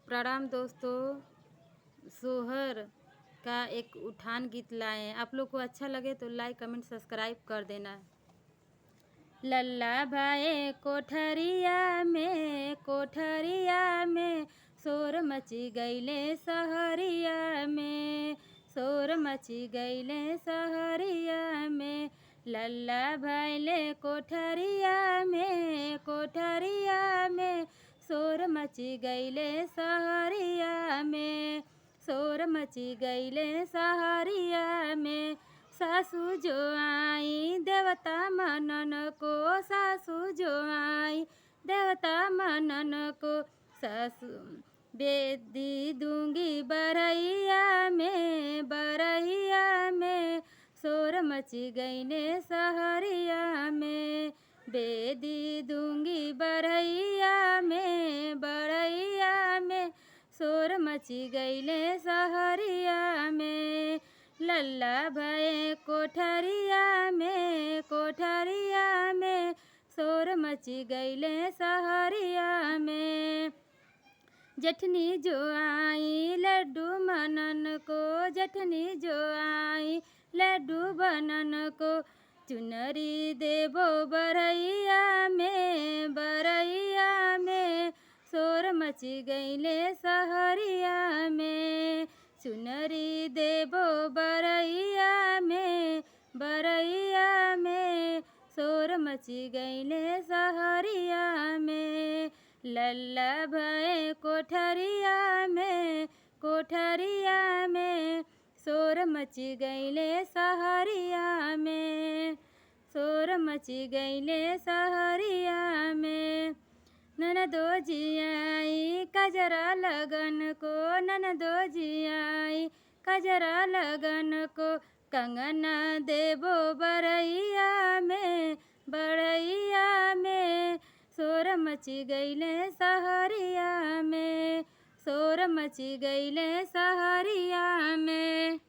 प्रणाम दोस्तों। सोहर का एक उठान गीत लाए हैं। आप लोग को अच्छा लगे तो लाइक कमेंट सब्सक्राइब कर देना। लल्ला भाई कोठरिया में शोर मची गईले सहरिया में, शोर मची गईले सहरिया में। लल्ला भाईले कोठरिया में शोर मची गईले सहरिया में, शोर मची गईले सहरिया में। सासू जो आई देवता मनन को, सासू जो आई देवता मनन को। सासू बेदी दूंगी बरैया में शोर मची गईले सहरिया में। बेदी दूंगी बरैया में शोर मची गईले सहरिया में। लल्ला भाई कोठरिया में शोर मची गईले सहरिया में। जठनी जो आई लड्डू मनन को, जठनी जो आई लड्डू बनन को। चुनरी देबो बरैया में शोर मची गईले सहरिया में। चुनरी देबो बरैया में शोर मची गईले सहरिया में। लल्ला भाई कोठरिया में शोर मची गईले सहरिया में, शोर मची गईले सहरिया में। ननदो जी आई कजरा लगन को, ननदो जी आई कजरा लगन को। कंगना देबो बरैया में शोर मची गईले सहरिया में, शोर मची गईले सहरिया में।